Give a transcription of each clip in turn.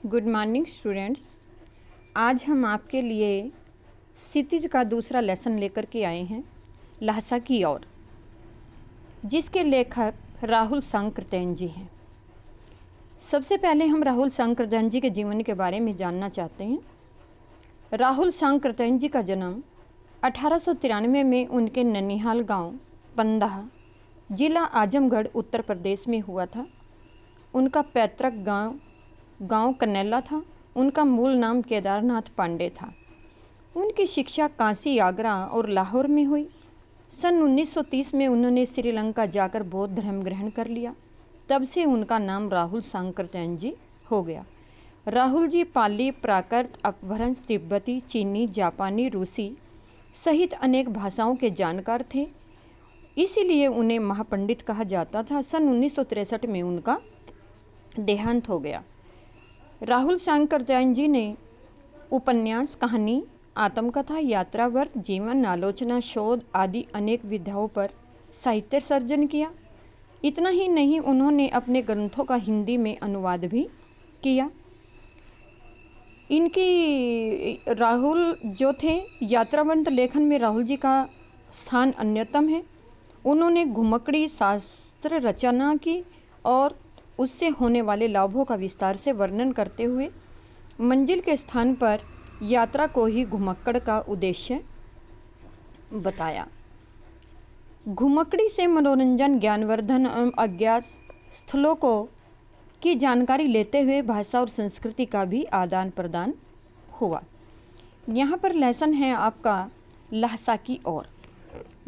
Good morning students. आज हम आपके लिए क्षितिज का दूसरा लेसन लेकर के आए हैं, लहसा की ओर, जिसके लेखक राहुल सांकृत्यायन जी हैं। सबसे पहले हम राहुल सांकृत्यायन जी के जीवन के बारे में जानना चाहते हैं। राहुल सांकृत्यायन जी का जन्म 1893 में उनके ननिहाल गांव पंदाह, जिला आजमगढ़, उत्तर प्रदेश में हुआ था। उनका पैतृक गांव कन्नैला था। उनका मूल नाम केदारनाथ पांडे था। उनकी शिक्षा काशी, आगरा और लाहौर में हुई। सन 1930 में उन्होंने श्रीलंका जाकर बौद्ध धर्म ग्रहण कर लिया। तब से उनका नाम राहुल सांकृत्यायन जी हो गया। राहुल जी पाली, प्राकृत, अपभ्रंश, तिब्बती, चीनी, जापानी, रूसी सहित अनेक भाषाओं के जानकार थे, इसीलिए उन्हें महापंडित कहा जाता था। सन 1963 में उनका देहांत हो गया। राहुल सांकृत्यायन जी ने उपन्यास, कहानी, आत्मकथा, यात्रा वर्त, जीवन, आलोचना, शोध आदि अनेक विधाओं पर साहित्य सर्जन किया। इतना ही नहीं, उन्होंने अपने ग्रंथों का हिंदी में अनुवाद भी किया। इनकी राहुल जो थे, यात्रावंत लेखन में राहुल जी का स्थान अन्यतम है। उन्होंने घुमक्कड़ी शास्त्र रचना की और उससे होने वाले लाभों का विस्तार से वर्णन करते हुए मंजिल के स्थान पर यात्रा को ही घुमक्कड़ का उद्देश्य बताया। घुमक्कड़ी से मनोरंजन, ज्ञानवर्धन एवं अज्ञात स्थलों की जानकारी लेते हुए भाषा और संस्कृति का भी आदान प्रदान हुआ। यहाँ पर लेसन है आपका लहसा की ओर।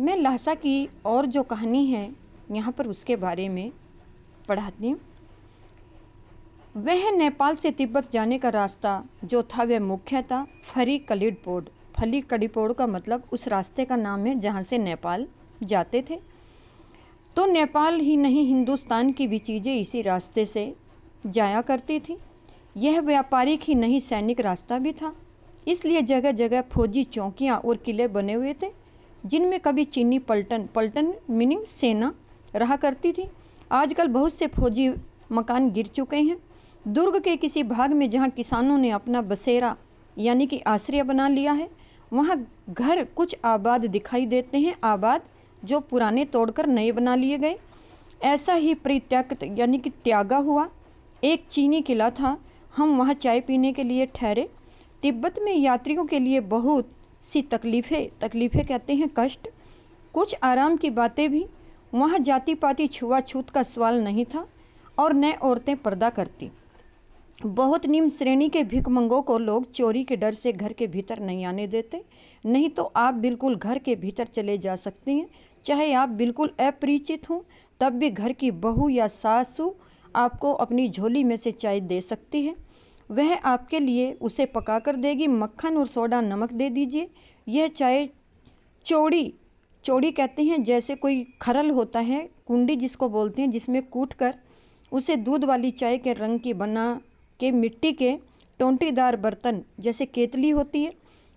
मैं लहसा की ओर जो कहानी है यहाँ पर उसके बारे में पढ़ाती हूँ। वह नेपाल से तिब्बत जाने का रास्ता जो था वह मुख्य था फली-कलिडपोड। फली-कलिडपोड का मतलब उस रास्ते का नाम है जहाँ से नेपाल जाते थे। तो नेपाल ही नहीं, हिंदुस्तान की भी चीज़ें इसी रास्ते से जाया करती थी। यह व्यापारिक ही नहीं, सैनिक रास्ता भी था। इसलिए जगह जगह फौजी चौकियाँ और किले बने हुए थे, जिनमें कभी चीनी पलटन मीनिंग सेना रहा करती थी। आजकल बहुत से फौजी मकान गिर चुके हैं। दुर्ग के किसी भाग में जहाँ किसानों ने अपना बसेरा यानी कि आश्रय बना लिया है, वहाँ घर कुछ आबाद दिखाई देते हैं, आबाद जो पुराने तोड़कर नए बना लिए गए। ऐसा ही परित्यक्त यानी कि त्यागा हुआ एक चीनी किला था। हम वहाँ चाय पीने के लिए ठहरे। तिब्बत में यात्रियों के लिए बहुत सी तकलीफ़ें कहते हैं कष्ट, कुछ आराम की बातें भी। वहाँ जाति पाति छुआछूत का सवाल नहीं था और न औरतें पर्दा करती। बहुत निम्न श्रेणी के भिखमंगों को लोग चोरी के डर से घर के भीतर नहीं आने देते, नहीं तो आप बिल्कुल घर के भीतर चले जा सकते हैं। चाहे आप बिल्कुल अपरिचित हों, तब भी घर की बहू या सासू आपको अपनी झोली में से चाय दे सकती है। वह आपके लिए उसे पका कर देगी। मक्खन और सोडा नमक दे दीजिए। यह चाय चौड़ी कहते हैं, जैसे कोई खरल होता है, कुंडी जिसको बोलते हैं, जिसमें कूट कर उसे दूध वाली चाय के रंग की बना के मिट्टी के टोंटीदार बर्तन जैसे केतली होती है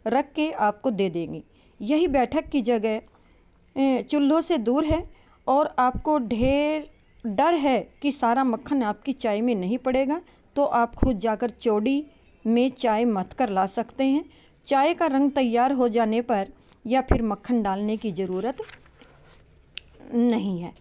रख के आपको दे देंगी। यही बैठक की जगह चूल्हों से दूर है और आपको ढेर डर है कि सारा मक्खन आपकी चाय में नहीं पड़ेगा, तो आप खुद जाकर चौड़ी में चाय मथ कर ला सकते हैं। चाय का रंग तैयार हो जाने पर या फिर मक्खन डालने की ज़रूरत नहीं है।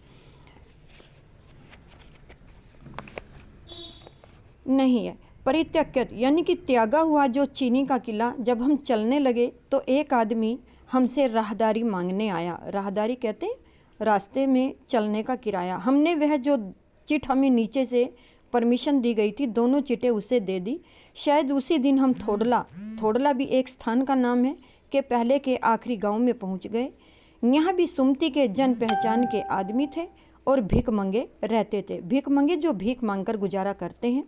परित्यक्त यानी कि त्यागा हुआ जो चीनी का किला। जब हम चलने लगे तो एक आदमी हमसे राहदारी मांगने आया। राहदारी कहते हैं रास्ते में चलने का किराया। हमने वह जो चिट हमें नीचे से परमिशन दी गई थी, दोनों चिटें उसे दे दी। शायद उसी दिन हम थोड़ला भी एक स्थान का नाम है के पहले के आखिरी गांव में पहुंच गए। यहाँ भी सुमती के जन पहचान के आदमी थे और भीख मंगे रहते थे। भीख मंगे जो भीख मांगकर गुजारा करते हैं।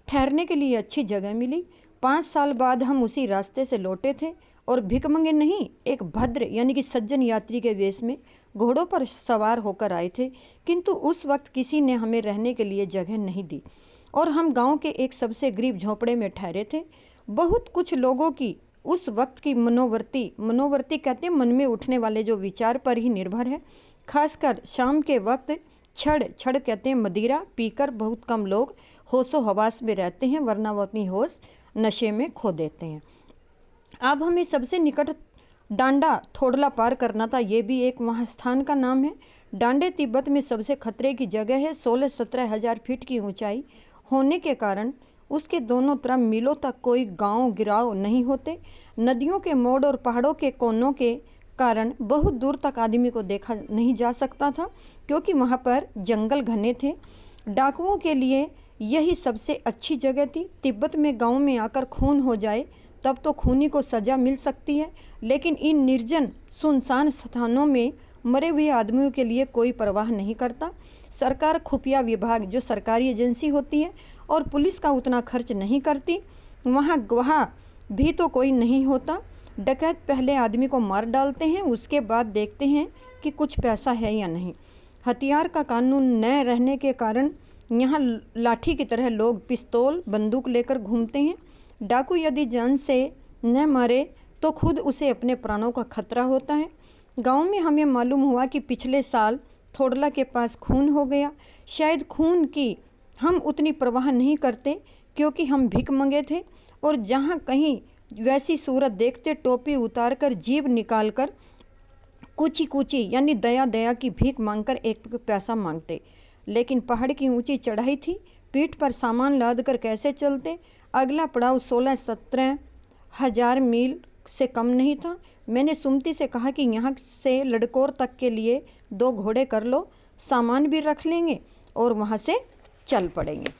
ठहरने के लिए अच्छी जगह मिली। 5 साल बाद हम उसी रास्ते से लौटे थे और भीख मंगे नहीं, एक भद्र यानी कि सज्जन यात्री के वेश में घोड़ों पर सवार होकर आए थे। किंतु उस वक्त किसी ने हमें रहने के लिए जगह नहीं दी और हम गांव के एक सबसे गरीब झोंपड़े में ठहरे थे। बहुत कुछ लोगों की उस वक्त की मनोवर्ती कहते हैं मन में उठने वाले जो विचार पर ही निर्भर है। खासकर शाम के वक्त छड़ कहते हैं मदिरा पीकर बहुत कम लोग होशो हवास में रहते हैं, वरना वो अपनी होश नशे में खो देते हैं। अब हमें सबसे निकट डांडा थोड़ला पार करना था। ये भी एक वहाँ स्थान का नाम है। डांडे तिब्बत में सबसे खतरे की जगह है। 16-17 हज़ार फीट की ऊंचाई होने के कारण उसके दोनों तरफ मीलों तक कोई गांव गिराव नहीं होते। नदियों के मोड़ और पहाड़ों के कोनों के कारण बहुत दूर तक आदमी को देखा नहीं जा सकता था, क्योंकि वहाँ पर जंगल घने थे। डाकुओं के लिए यही सबसे अच्छी जगह थी। तिब्बत में गांव में आकर खून हो जाए तब तो खूनी को सज़ा मिल सकती है, लेकिन इन निर्जन सुनसान स्थानों में मरे हुए आदमियों के लिए कोई परवाह नहीं करता। सरकार खुफिया विभाग, जो सरकारी एजेंसी होती है, और पुलिस का उतना खर्च नहीं करती। वहाँ गवाह भी तो कोई नहीं होता। डकैत पहले आदमी को मार डालते हैं, उसके बाद देखते हैं कि कुछ पैसा है या नहीं। हथियार का कानून न रहने के कारण यहाँ लाठी की तरह लोग पिस्तौल बंदूक लेकर घूमते हैं। डाकू यदि जान से न मारे तो खुद उसे अपने प्राणों का खतरा होता है। गांव में हमें मालूम हुआ कि पिछले साल थोड़ला के पास खून हो गया। शायद खून की हम उतनी परवाह नहीं करते, क्योंकि हम भिख मंगे थे, और जहाँ कहीं वैसी सूरत देखते टोपी उतारकर जीभ निकालकर कूची कूची यानी दया दया की भीख मांगकर एक पैसा मांगते। लेकिन पहाड़ की ऊंची चढ़ाई थी, पीठ पर सामान लाद कर कैसे चलते। अगला पड़ाव 16-17 हज़ार मील से कम नहीं था। मैंने सुमति से कहा कि यहाँ से लड़कोर तक के लिए 2 घोड़े कर लो, सामान भी रख लेंगे और वहाँ से चल पड़ेंगे।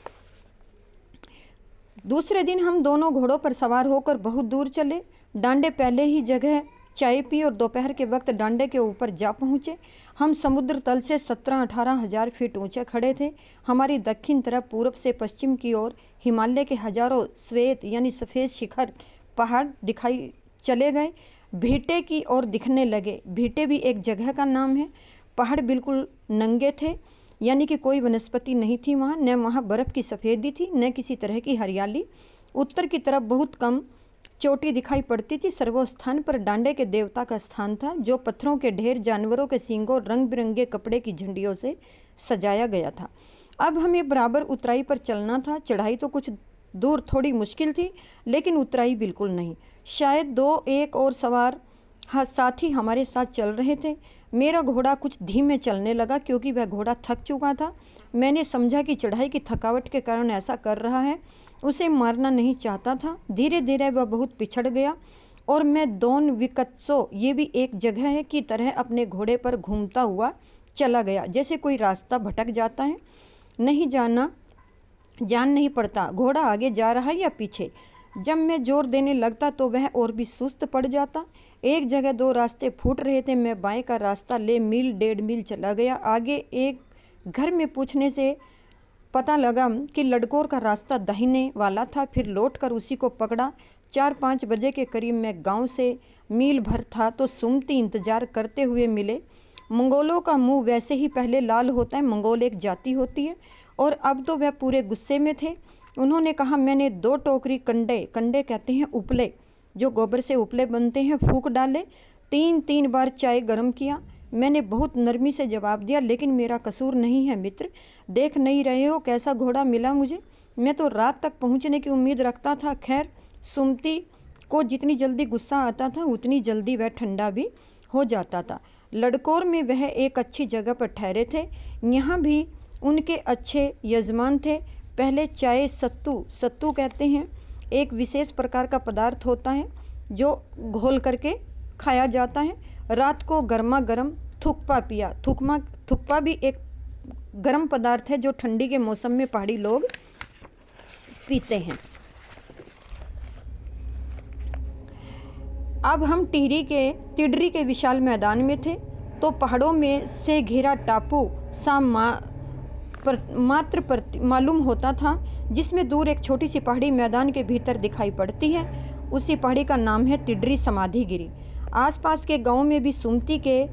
दूसरे दिन हम दोनों घोड़ों पर सवार होकर बहुत दूर चले। डांडे पहले ही जगह चाय पी और दोपहर के वक्त डांडे के ऊपर जा पहुँचे। हम समुद्र तल से 17-18 हज़ार फीट ऊंचे खड़े थे। हमारी दक्षिण तरफ पूर्व से पश्चिम की ओर हिमालय के हजारों श्वेत यानी सफ़ेद शिखर पहाड़ दिखाई चले गए। भीटे की ओर दिखने लगे। भीटे भी एक जगह का नाम है। पहाड़ बिल्कुल नंगे थे, यानी कि कोई वनस्पति नहीं थी वहाँ। न वहाँ बर्फ़ की सफ़ेदी थी, न किसी तरह की हरियाली। उत्तर की तरफ बहुत कम चोटी दिखाई पड़ती थी। सर्वस्थान पर डांडे के देवता का स्थान था, जो पत्थरों के ढेर, जानवरों के सींगों, रंग बिरंगे कपड़े की झंडियों से सजाया गया था। अब हमें बराबर उतराई पर चलना था। चढ़ाई तो कुछ दूर थोड़ी मुश्किल थी, लेकिन उतराई बिल्कुल नहीं। शायद 2-1 और सवार साथी हमारे साथ चल रहे थे। मेरा घोड़ा कुछ धीमे चलने लगा, क्योंकि वह घोड़ा थक चुका था। मैंने समझा कि चढ़ाई की थकावट के कारण ऐसा कर रहा है। उसे मारना नहीं चाहता था। धीरे धीरे वह बहुत पिछड़ गया और मैं दोन विकत्सो, ये भी एक जगह है, की तरह अपने घोड़े पर घूमता हुआ चला गया। जैसे कोई रास्ता भटक जाता है, जान नहीं पड़ता घोड़ा आगे जा रहा है या पीछे। जब मैं जोर देने लगता तो वह और भी सुस्त पड़ जाता। एक जगह 2 रास्ते फूट रहे थे। मैं बाएं का रास्ता ले मील 1.5 मील चला गया। आगे एक घर में पूछने से पता लगा कि लड़कोर का रास्ता दाहिने वाला था। फिर लौटकर उसी को पकड़ा। 4-5 बजे के करीब मैं गांव से मील भर था तो सुमति इंतजार करते हुए मिले। मंगोलों का मुंह वैसे ही पहले लाल होता है, मंगोल एक जाति होती है, और अब तो वह पूरे गुस्से में थे। उन्होंने कहा, मैंने 2 टोकरी कंडे कहते हैं उपले, जो गोबर से उपले बनते हैं, फूंक डाले। 3-3 बार चाय गर्म किया। मैंने बहुत नरमी से जवाब दिया, लेकिन मेरा कसूर नहीं है मित्र, देख नहीं रहे हो कैसा घोड़ा मिला मुझे। मैं तो रात तक पहुंचने की उम्मीद रखता था। खैर, सुमति को जितनी जल्दी गुस्सा आता था उतनी जल्दी वह ठंडा भी हो जाता था। लड़कोर में वह एक अच्छी जगह पर ठहरे थे। यहाँ भी उनके अच्छे यजमान थे। पहले चाय सत्तू कहते हैं, एक विशेष प्रकार का पदार्थ होता है जो घोल करके खाया जाता है। रात को गर्मा गर्म थुक्पा पिया। थुक्पा भी एक गर्म पदार्थ है जो ठंडी के मौसम में पहाड़ी लोग पीते हैं। अब हम तिडरी के विशाल मैदान में थे तो पहाड़ों में से घिरा टापू सा मात्र मालूम होता था, जिसमें दूर एक छोटी सी पहाड़ी मैदान के भीतर दिखाई पड़ती है। उसी पहाड़ी का नाम है तिडरी समाधिगिरी। आसपास के गांव में भी सुमति के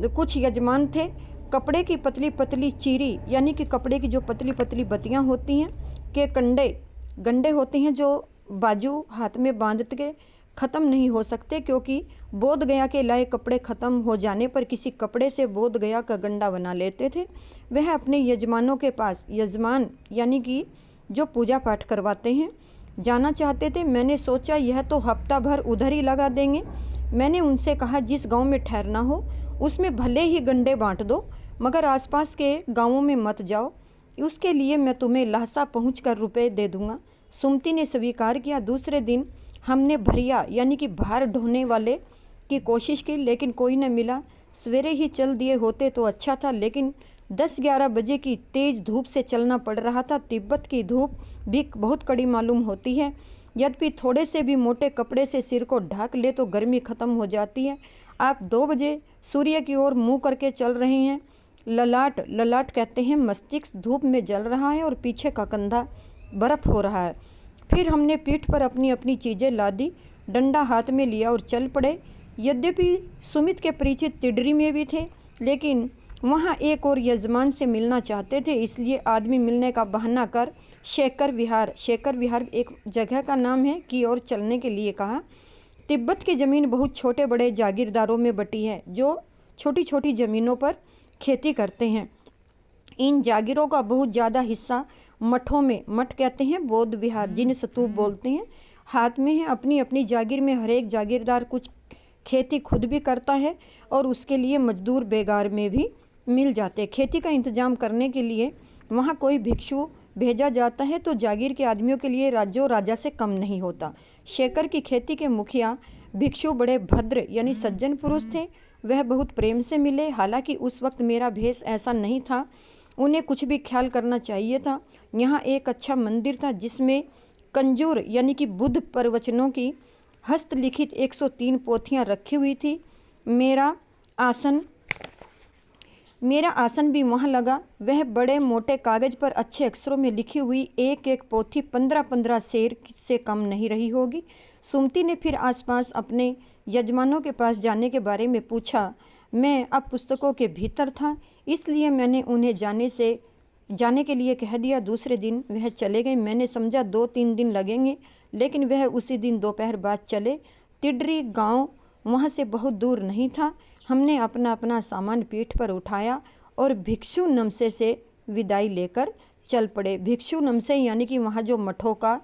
कुछ यजमान थे। कपड़े की पतली पतली चीरी, यानी कि कपड़े की जो पतली पतली बत्तियां होती हैं, के गंडे होते हैं जो बाजू हाथ में बांध के ख़त्म नहीं हो सकते, क्योंकि बोध गया के लाए कपड़े ख़त्म हो जाने पर किसी कपड़े से बोध गया का गंडा बना लेते थे। वह अपने यजमानों के पास, यजमान यानी कि जो पूजा पाठ करवाते हैं, जाना चाहते थे। मैंने सोचा यह तो हफ्ता भर उधर ही लगा देंगे। मैंने उनसे कहा जिस गांव में ठहरना हो उसमें भले ही गंडे बांट दो, मगर आसपास के गांवों में मत जाओ। उसके लिए मैं तुम्हें लहसा पहुंचकर रुपए दे दूंगा। सुमति ने स्वीकार किया। दूसरे दिन हमने भरिया यानी कि भार ढोने वाले की कोशिश की, लेकिन कोई न मिला। सवेरे ही चल दिए होते तो अच्छा था, लेकिन 10-11 बजे की तेज़ धूप से चलना पड़ रहा था। तिब्बत की धूप भी बहुत कड़ी मालूम होती है। यद्यपि थोड़े से भी मोटे कपड़े से सिर को ढक ले तो गर्मी ख़त्म हो जाती है। आप 2 बजे सूर्य की ओर मुँह करके चल रहे हैं। ललाट कहते हैं मस्तिष्क धूप में जल रहा है और पीछे का कंधा बर्फ़ हो रहा है। फिर हमने पीठ पर अपनी अपनी चीज़ें लादी, डंडा हाथ में लिया और चल पड़े। यद्यपि सुमित के परिचित तिडरी में भी थे, लेकिन वहाँ एक और यजमान से मिलना चाहते थे, इसलिए आदमी मिलने का बहाना कर शेखर विहार एक जगह का नाम है की ओर चलने के लिए कहा। तिब्बत की ज़मीन बहुत छोटे बड़े जागीरदारों में बटी है, जो छोटी छोटी ज़मीनों पर खेती करते हैं। इन जागीरों का बहुत ज़्यादा हिस्सा मठों में, मठ कहते हैं बौद्ध विहार जिन्हें स्तूप बोलते हैं, हाथ में है। अपनी अपनी जागीर में हर एक जागीरदार कुछ खेती खुद भी करता है और उसके लिए मजदूर बेगार में भी मिल जाते। खेती का इंतजाम करने के लिए वहाँ कोई भिक्षु भेजा जाता है, तो जागीर के आदमियों के लिए राजा से कम नहीं होता। शेखर की खेती के मुखिया भिक्षु बड़े भद्र यानी सज्जन पुरुष थे। वह बहुत प्रेम से मिले। हालांकि उस वक्त मेरा भेष ऐसा नहीं था, उन्हें कुछ भी ख्याल करना चाहिए था। यहाँ एक अच्छा मंदिर था जिसमें कंजूर यानी कि बुद्ध प्रवचनों की हस्तलिखित 103 पोथियाँ रखी हुई थी। मेरा आसन भी वहाँ लगा। वह बड़े मोटे कागज़ पर अच्छे अक्षरों में लिखी हुई एक एक पोथी 15-15 शेर से कम नहीं रही होगी। सुमति ने फिर आसपास अपने यजमानों के पास जाने के बारे में पूछा। मैं अब पुस्तकों के भीतर था, इसलिए मैंने उन्हें जाने के लिए कह दिया। दूसरे दिन वह चले गए। मैंने समझा 2-3 दिन लगेंगे, लेकिन वह उसी दिन दोपहर बाद चले। तिडरी गांव वहाँ से बहुत दूर नहीं था। हमने अपना अपना सामान पीठ पर उठाया और भिक्षु नमसे से विदाई लेकर चल पड़े। भिक्षु नमसे यानी कि वहाँ जो मठों का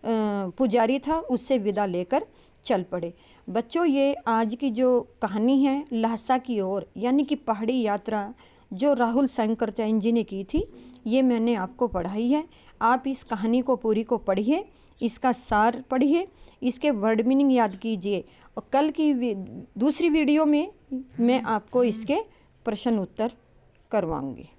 पुजारी था, उससे विदा लेकर चल पड़े। बच्चों, ये आज की जो कहानी है लहसा की ओर यानी कि पहाड़ी यात्रा जो राहुल शंकरचंद जी ने की थी, ये मैंने आपको पढ़ाई है। आप इस कहानी को पूरी को पढ़िए, इसका सार पढ़िए, इसके वर्ड मीनिंग याद कीजिए, और कल की दूसरी वीडियो में मैं आपको इसके प्रश्न उत्तर करवाऊंगी।